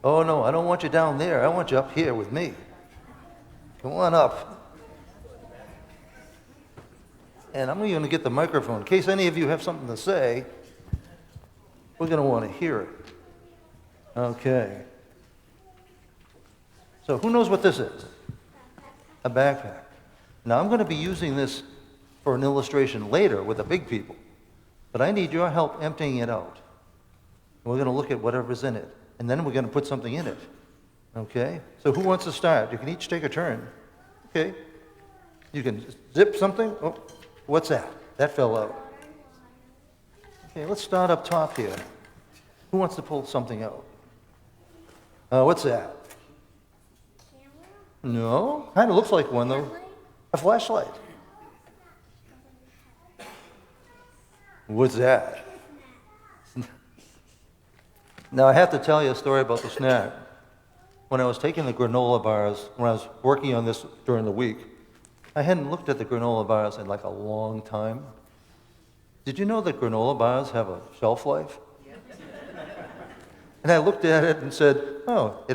Oh, no, I don't want you down there. I want you up here with me. Come on up. And I'm going to get the microphone. In case any of you have something to say, we're going to want to hear it. Okay. So who knows what this is? A backpack. Now, I'm going to be using this for an illustration later with the big people, but I need your help emptying it out. We're going to look at whatever's in it, and then we're going to put something in it. Okay? So who wants to start? You can each take a turn. Okay? You can zip something. Oh, what's that? That fell out. Okay, let's start up top here. Who wants to pull something out? What's that? No, kind of looks like one though. A flashlight. What's that? Now I have to tell you a story about the snack. When I was taking the granola bars, when I was working on this during the week, I hadn't looked at the granola bars in like a long time. Did you know that granola bars have a shelf life? And I looked at it and said, oh,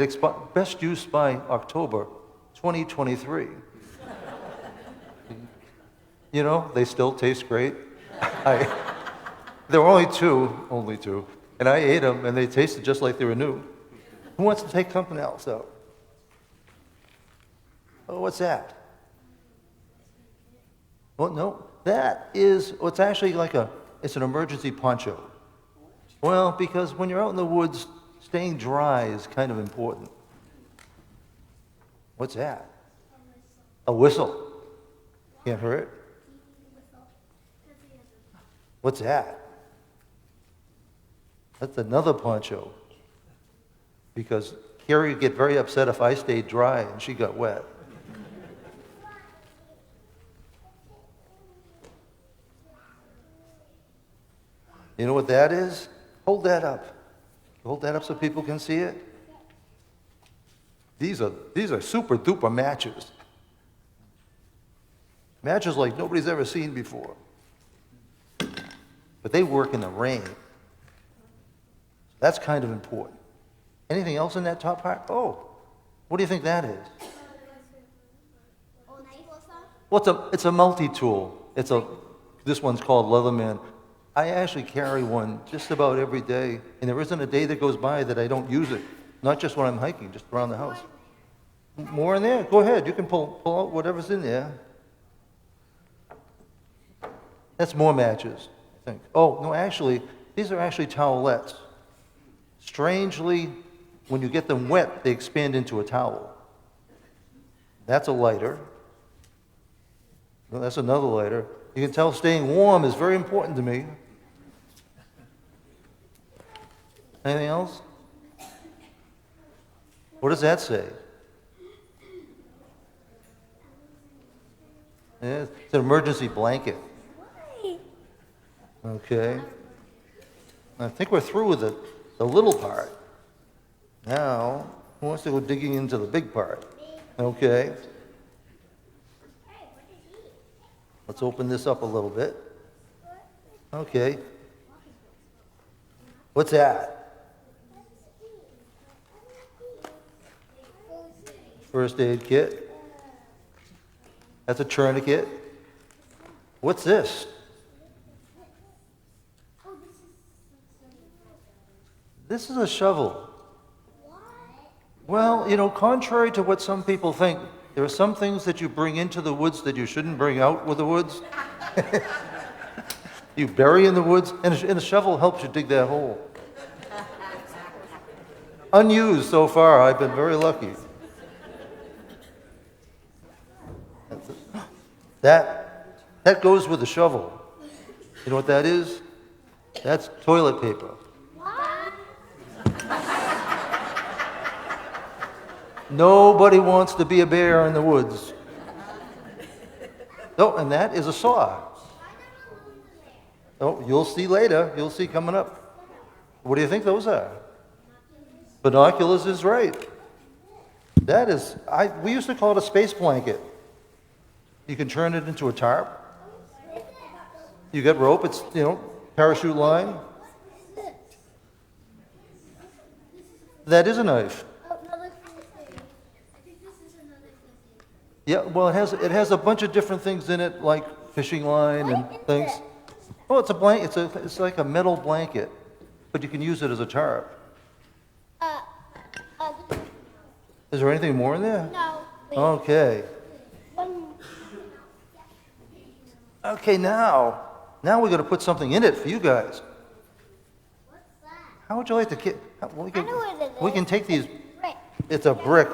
best use by October 2023. You know, they still taste great. There were only two, and I ate them, and they tasted just like they were new. Who wants to take something else out? Oh, what's that? Well, no, that is, well, it's actually like it's an emergency poncho. Well, because when you're out in the woods, staying dry is kind of important. What's that? A whistle. Can't hurt. What's that? That's another poncho. Because Carrie would get very upset if I stayed dry and she got wet. You know what that is? Hold that up. Hold that up so people can see it. These are super duper matches. Matches like nobody's ever seen before. But they work in the rain. That's kind of important. Anything else in that top part? Oh, what do you think that is? Well, it's a multi-tool. This one's called Leatherman. I actually carry one just about every day, and there isn't a day that goes by that I don't use it. Not just when I'm hiking, just around the house. More in there? Go ahead. You can pull out whatever's in there. That's more matches, I think. Oh, no, actually, these are actually towelettes. Strangely, when you get them wet, they expand into a towel. That's a lighter. Well, that's another lighter. You can tell staying warm is very important to me. Anything else? What does that say? Yeah, it's an emergency blanket. Okay. I think we're through with the little part. Now, who wants to go digging into the big part? Okay. Let's open this up a little bit. Okay. What's that? First aid kit. That's a tourniquet. What's this? This is a shovel. Well, you know, contrary to what some people think, there are some things that you bring into the woods that you shouldn't bring out with the woods. You bury in the woods, and a shovel helps you dig that hole. Unused so far, I've been very lucky. That goes with the shovel. You know what that is? That's toilet paper. Nobody wants to be a bear in the woods. Oh, and that is a saw. Oh, you'll see later. You'll see coming up. What do you think those are? Binoculars is right. That is, we used to call it a space blanket. You can turn it into a tarp. You get rope, it's, parachute line. That is a knife. Oh, no, look for this thing. I think this is another thing. Yeah, well, it has a bunch of different things in it, like fishing line and What is things. it? Oh, it's a blanket. It's like a metal blanket, but you can use it as a tarp. Uh, this Is there anything more in there? no. Wait. Okay. One. Okay, now we're going to put something in it for you guys. What's that? How would you like to get? We I know what it we is. can take these. Right. It's a brick.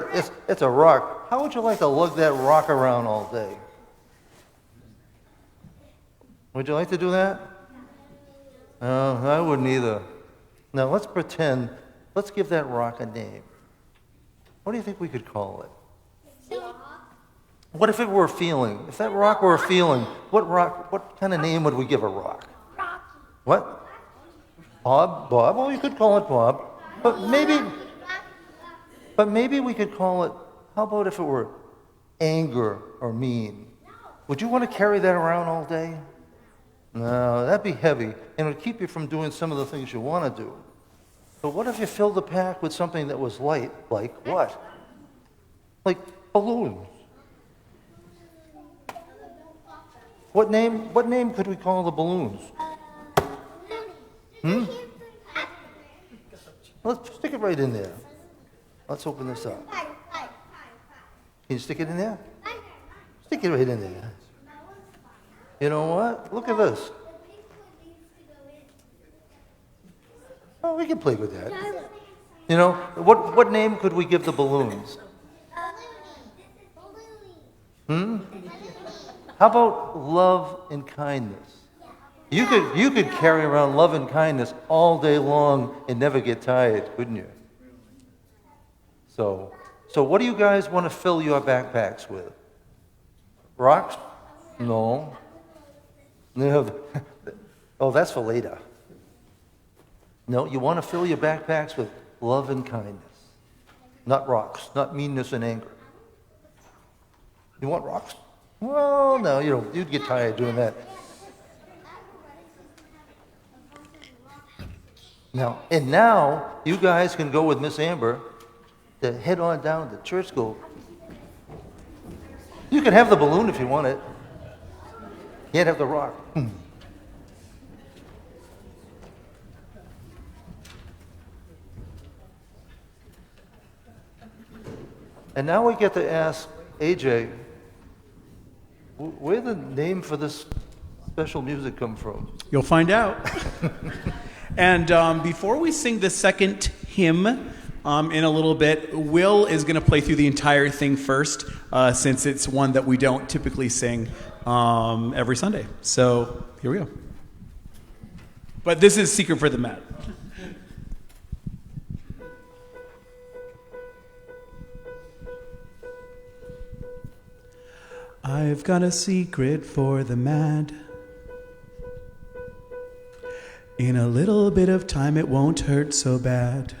It's a rock. How would you like to lug that rock around all day? Would you like to do that? No, I wouldn't either. Now let's pretend. Let's give that rock a name. What do you think we could call it? What if it were a feeling? If that rock were a feeling, what kind of name would we give a rock? Rocky. What? Bob? Bob? Well, you could call it Bob. But maybe we could call it, how about if it were anger or mean? Would you want to carry that around all day? No, that'd be heavy, and it would keep you from doing some of the things you want to do. But what if you filled the pack with something that was light, like what? Like balloons. What name could we call the balloons? Let's stick it right in there. Let's open this up. Can you stick it in there? Stick it right in there. You know what? Look at this. Oh, we can play with that. You know, what name could we give the balloons? How about love and kindness? You could carry around love and kindness all day long and never get tired, couldn't you? So what do you guys want to fill your backpacks with? Rocks? No. Oh, that's for later. No, you want to fill your backpacks with love and kindness. Not rocks, not meanness and anger. You want rocks? Well, no, you'd get tired doing that. Now, you guys can go with Miss Amber to head on down to church school. You can have the balloon if you want it. You can't have the rock. And now we get to ask AJ, where the name for this special music come from? You'll find out. And before we sing the second hymn in a little bit, Will is going to play through the entire thing first, since it's one that we don't typically sing every Sunday. So here we go. But this is Secret for the Mat. I've got a secret for the mad. In a little bit of time it won't hurt so bad.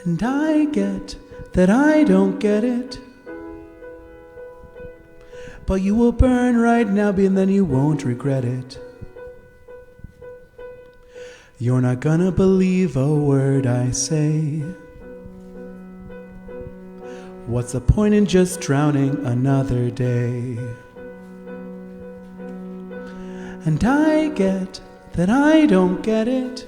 And I get that I don't get it. But you will burn right now, and then you won't regret it. You're not gonna believe a word I say. What's the point in just drowning another day? And I get that I don't get it.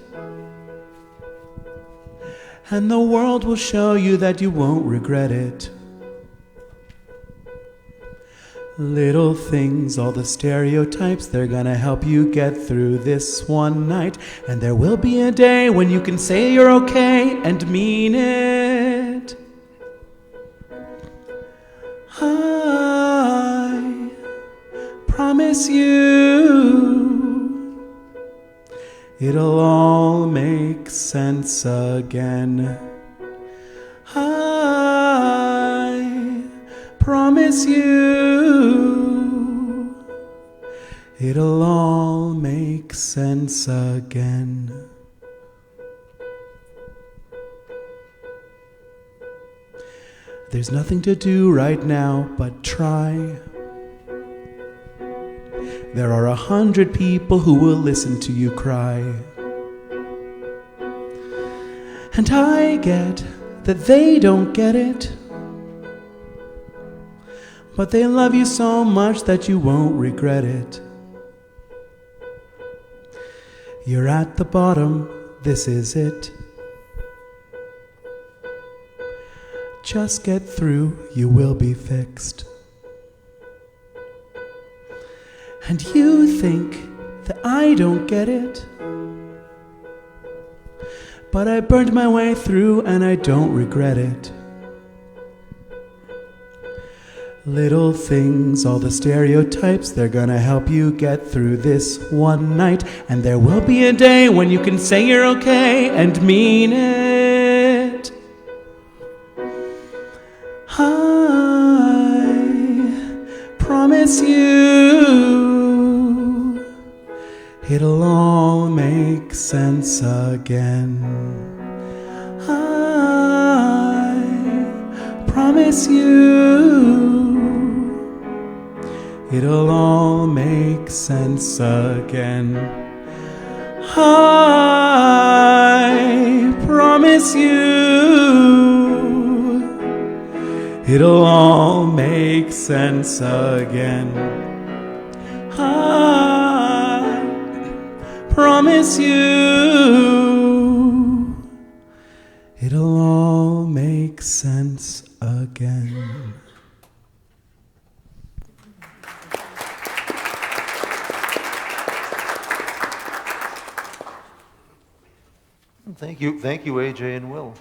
And the world will show you that you won't regret it. Little things, all the stereotypes, they're gonna help you get through this one night. And there will be a day when you can say you're okay and mean it. I promise you it'll all make sense again. I promise you it'll all make sense again. There's nothing to do right now but try. There are 100 people who will listen to you cry. And I get that they don't get it, but they love you so much that you won't regret it. You're at the bottom, this is it. Just get through, you will be fixed. And you think that I don't get it, but I burned my way through and I don't regret it. Little things, all the stereotypes, they're gonna help you get through this one night. And there will be a day when you can say you're okay and mean it. I promise you it'll all make sense again. I promise you it'll all make sense again. I promise you it'll all make sense again. I promise you it'll all make sense again. Thank you, AJ and Will.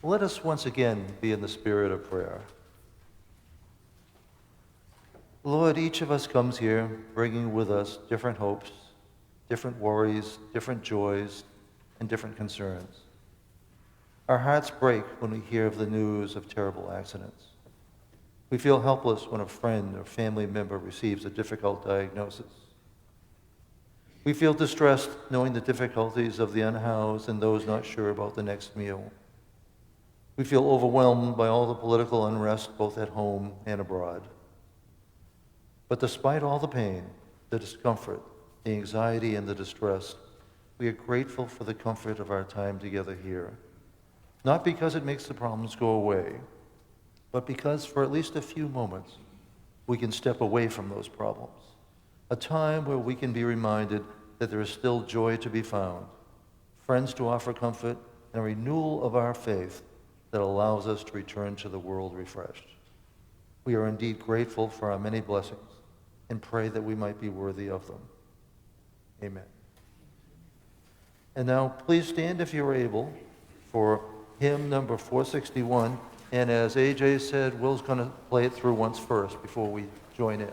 Let us once again be in the spirit of prayer. Lord, each of us comes here bringing with us different hopes, different worries, different joys, and different concerns. Our hearts break when we hear of the news of terrible accidents. We feel helpless when a friend or family member receives a difficult diagnosis. We feel distressed knowing the difficulties of the unhoused and those not sure about the next meal. We feel overwhelmed by all the political unrest both at home and abroad. But despite all the pain, the discomfort, the anxiety, and the distress, we are grateful for the comfort of our time together here. Not because it makes the problems go away, but because for at least a few moments, we can step away from those problems. A time where we can be reminded that there is still joy to be found, friends to offer comfort, and a renewal of our faith that allows us to return to the world refreshed. We are indeed grateful for our many blessings and pray that we might be worthy of them. Amen. And now, please stand if you're able for hymn number 461. And as AJ said, Will's going to play it through once first before we join in.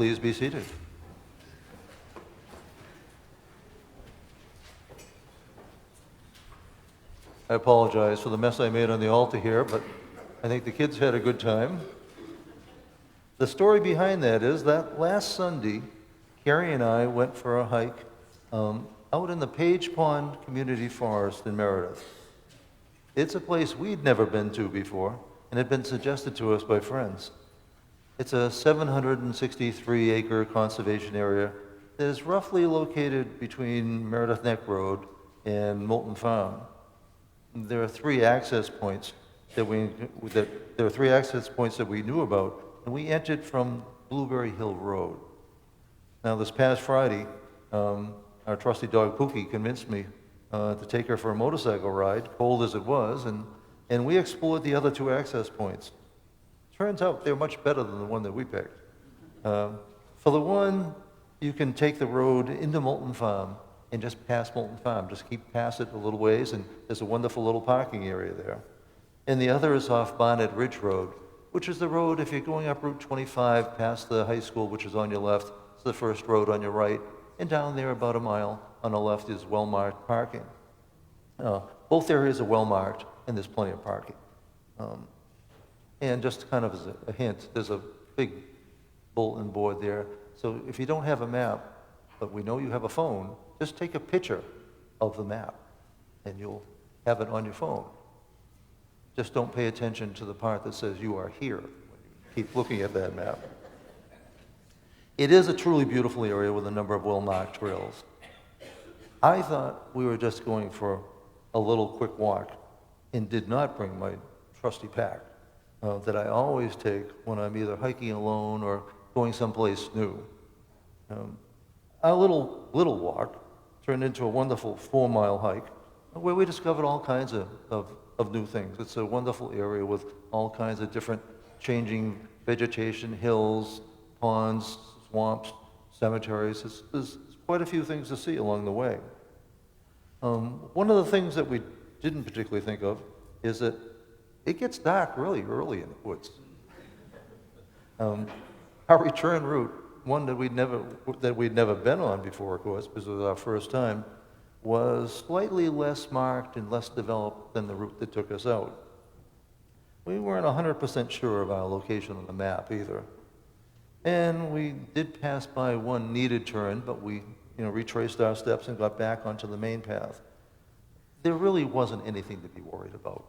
please be seated. I apologize for the mess I made on the altar here, but I think the kids had a good time. The story behind that is that last Sunday, Carrie and I went for a hike out in the Page Pond Community Forest in Meredith. It's a place we'd never been to before, and had been suggested to us by friends. It's a 763-acre conservation area that is roughly located between Meredith Neck Road and Moulton Farm. There are three access points that we knew about, and we entered from Blueberry Hill Road. Now, this past Friday, our trusty dog Pookie convinced me to take her for a motorcycle ride, cold as it was, and we explored the other two access points. Turns out they're much better than the one that we picked. For the one, you can take the road into Moulton Farm and just pass Moulton Farm. Just keep past it a little ways, and there's a wonderful little parking area there. And the other is off Barnett Ridge Road, which is the road, if you're going up Route 25 past the high school, which is on your left, it's the first road on your right, and down there about a mile on the left is well-marked parking. Both areas are well-marked, and there's plenty of parking. And just kind of as a hint, there's a big bulletin board there. So if you don't have a map, but we know you have a phone, just take a picture of the map, and you'll have it on your phone. Just don't pay attention to the part that says you are here when you keep looking at that map. It is a truly beautiful area with a number of well-marked trails. I thought we were just going for a little quick walk and did not bring my trusty pack that I always take when I'm either hiking alone or going someplace new. Our little walk turned into a wonderful 4-mile hike where we discovered all kinds of new things. It's a wonderful area with all kinds of different changing vegetation, hills, ponds, swamps, cemeteries. There's quite a few things to see along the way. One of the things that we didn't particularly think of is that it gets dark really early in the woods. Our return route, one that we'd never been on before, of course, because it was our first time, was slightly less marked and less developed than the route that took us out. We weren't 100% sure of our location on the map either. And we did pass by one needed turn, but we retraced our steps and got back onto the main path. There really wasn't anything to be worried about.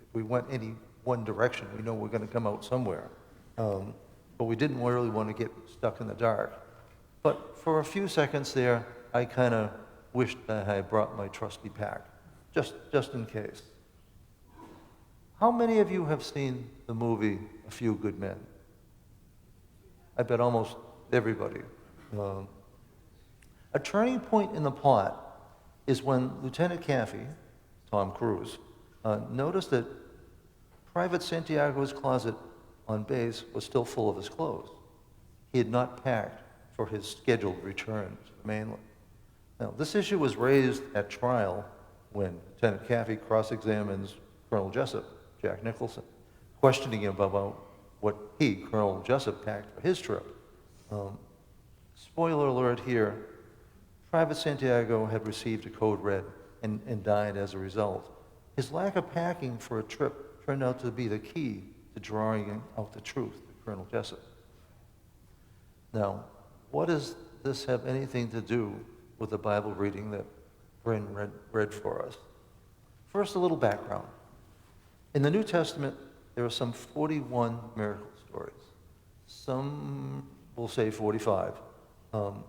If we went any one direction, we know we're going to come out somewhere. But we didn't really want to get stuck in the dark. But for a few seconds there, I kind of wished that I had brought my trusty pack, just in case. How many of you have seen the movie A Few Good Men? I bet almost everybody. A turning point in the plot is when Lieutenant Caffey, Tom Cruise, noticed that Private Santiago's closet on base was still full of his clothes. He had not packed for his scheduled return to the mainland. Now, this issue was raised at trial when Lieutenant Caffey cross-examines Colonel Jessup, Jack Nicholson, questioning him about what he, Colonel Jessup, packed for his trip. Spoiler alert here, Private Santiago had received a code red and died as a result. His lack of packing for a trip turned out to be the key to drawing out the truth to Colonel Jessup. Now, what does this have anything to do with the Bible reading that Bryn read for us? First, a little background. In the New Testament, there are some 41 miracle stories. Some will say 45. And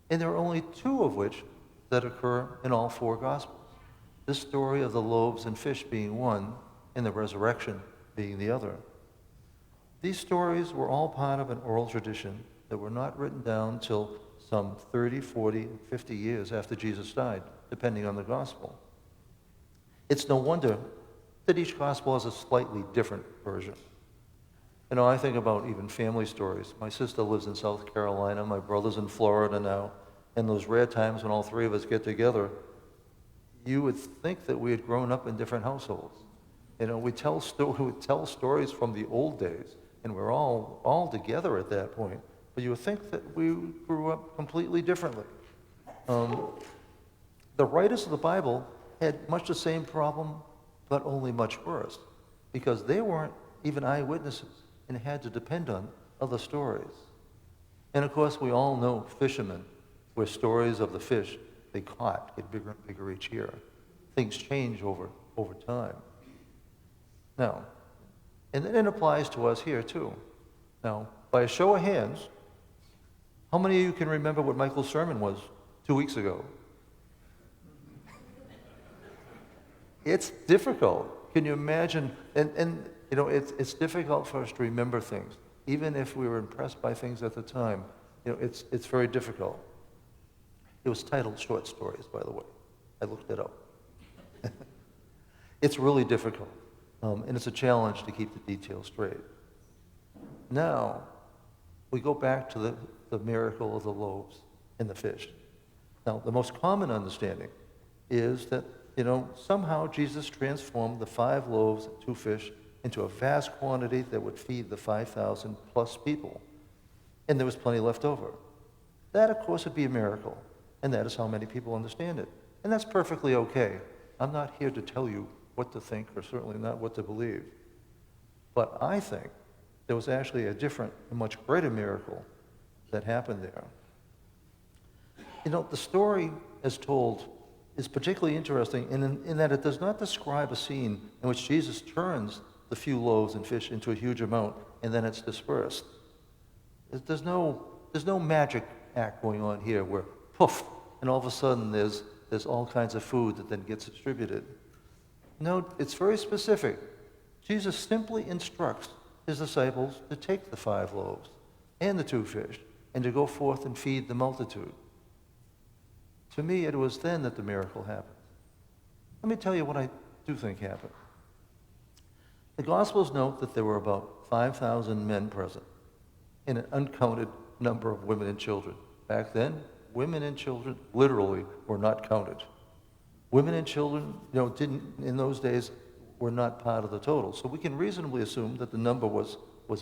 there are only 2 of which that occur in all 4 Gospels. This story of the loaves and fish being one, and the resurrection being the other. These stories were all part of an oral tradition that were not written down till some 30, 40, 50 years after Jesus died, depending on the Gospel. It's no wonder that each Gospel has a slightly different version. I think about even family stories. My sister lives in South Carolina, my brother's in Florida now, and those rare times when all 3 of us get together, you would think that we had grown up in different households. We tell stories from the old days and we're all together at that point. But you would think that we grew up completely differently. The writers of the Bible had much the same problem, but only much worse, because they weren't even eyewitnesses and had to depend on other stories. And of course, we all know fishermen, where stories of the fish they caught get bigger and bigger each year. Things change over time. Now, and then it applies to us here too. Now, by a show of hands, how many of you can remember what Michael's sermon was 2 weeks ago? It's difficult. Can you imagine? And you know, it's difficult for us to remember things, even if we were impressed by things at the time. You know, it's very difficult. It was titled Short Stories, by the way. I looked it up. It's really difficult, and it's a challenge to keep the details straight. Now, we go back to the miracle of the loaves and the fish. Now, the most common understanding is that, you know, somehow Jesus transformed the 5 loaves and 2 fish into a vast quantity that would feed the 5,000 plus people. And there was plenty left over. That, of course, would be a miracle. And that is how many people understand it. And that's perfectly okay. I'm not here to tell you what to think, or certainly not what to believe. But I think there was actually a different, a much greater miracle that happened there. You know, the story as told is particularly interesting in that it does not describe a scene in which Jesus turns the few loaves and fish into a huge amount and then it's dispersed. There's no magic act going on here where poof, and all of a sudden there's all kinds of food that then gets distributed. No, it's very specific. Jesus simply instructs his disciples to take the 5 loaves and the 2 fish and to go forth and feed the multitude. To me, it was then that the miracle happened. Let me tell you what I do think happened. The Gospels note that there were about 5,000 men present and an uncounted number of women and children. Back then, women and children literally were not counted. Women and children, you know, in those days, were not part of the total. So we can reasonably assume that the number was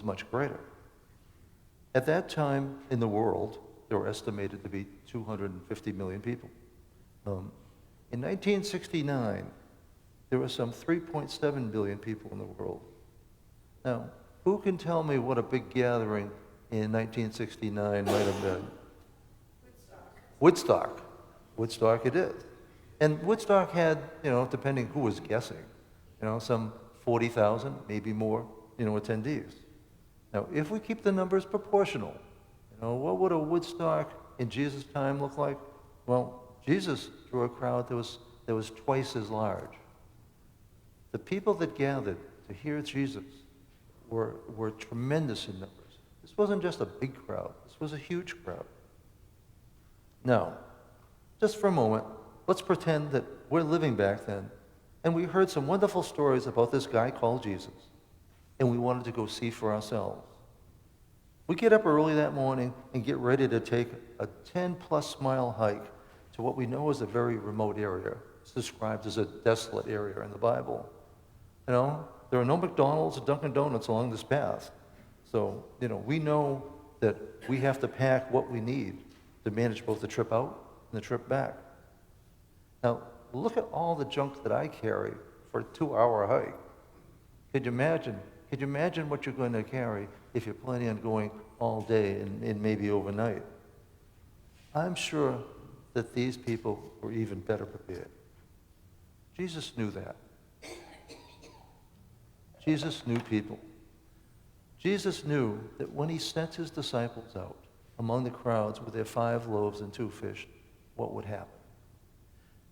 much greater. At that time in the world, there were estimated to be 250 million people. In 1969, there were some 3.7 billion people in the world. Now, who can tell me what a big gathering in 1969 might have been? Woodstock. Woodstock it is. And Woodstock had, you know, depending who was guessing, you know, some 40,000, maybe more, you know, attendees. Now, if we keep the numbers proportional, you know, what would a Woodstock in Jesus' time look like? Well, Jesus drew a crowd that was twice as large. The people that gathered to hear Jesus were tremendous in numbers. This wasn't just a big crowd. This was a huge crowd. Now, just for a moment, let's pretend that we're living back then, and we heard some wonderful stories about this guy called Jesus, and we wanted to go see for ourselves. We get up early that morning and get ready to take a 10-plus mile hike to what we know is a very remote area. It's described as a desolate area in the Bible. You know, there are no McDonald's or Dunkin' Donuts along this path. So, you know, we know that we have to pack what we need to manage both the trip out and the trip back. Now, look at all the junk that I carry for a 2-hour hike. Could you imagine what you're going to carry if you're planning on going all day and maybe overnight? I'm sure that these people were even better prepared. Jesus knew that. Jesus knew people. Jesus knew that when he sent his disciples out among the crowds with their 5 loaves and 2 fish, what would happen?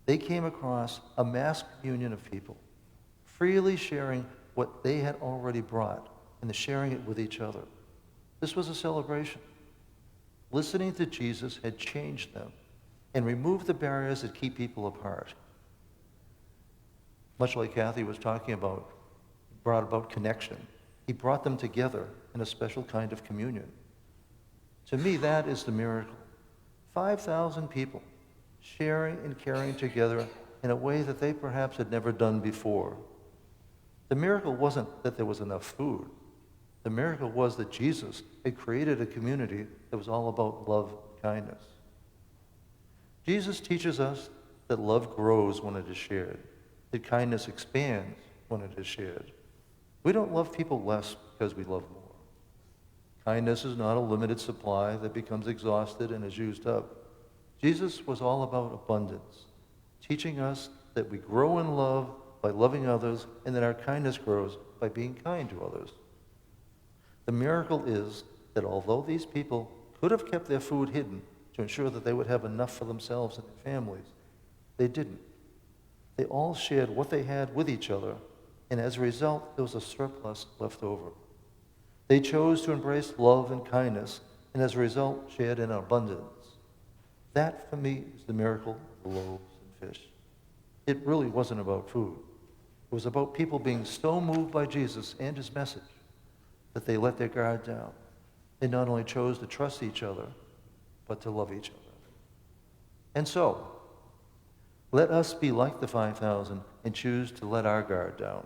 They came across a mass communion of people, freely sharing what they had already brought and sharing it with each other. This was a celebration. Listening to Jesus had changed them and removed the barriers that keep people apart. Much like Kathy was talking about, brought about connection. He brought them together in a special kind of communion. To me, that is the miracle. 5,000 people sharing and caring together in a way that they perhaps had never done before. The miracle wasn't that there was enough food. The miracle was that Jesus had created a community that was all about love and kindness. Jesus teaches us that love grows when it is shared, that kindness expands when it is shared. We don't love people less because we love more. Kindness is not a limited supply that becomes exhausted and is used up. Jesus was all about abundance, teaching us that we grow in love by loving others and that our kindness grows by being kind to others. The miracle is that although these people could have kept their food hidden to ensure that they would have enough for themselves and their families, they didn't. They all shared what they had with each other, and as a result, there was a surplus left over. They chose to embrace love and kindness, and as a result, shared in abundance. That, for me, is the miracle of the loaves and fish. It really wasn't about food. It was about people being so moved by Jesus and his message that they let their guard down. They not only chose to trust each other, but to love each other. And so, let us be like the 5,000 and choose to let our guard down,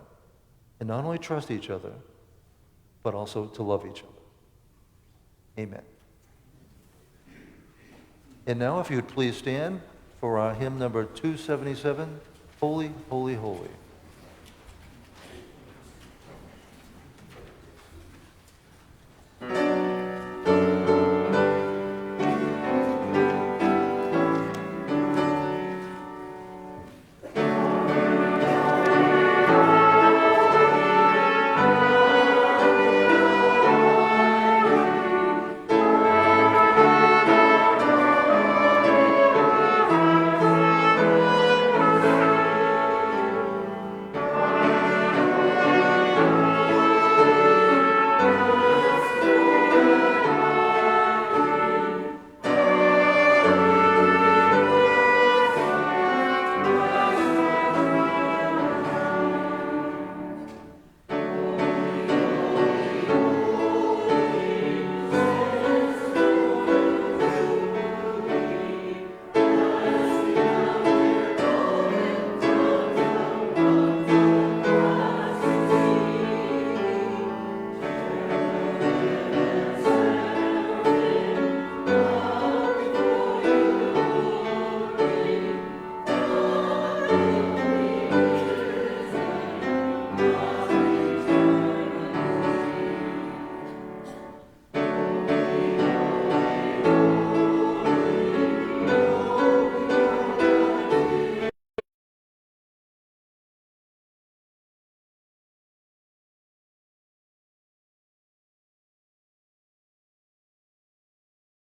and not only trust each other, but also to love each other. Amen. And now, if you would please stand for our hymn number 277, Holy, Holy, Holy.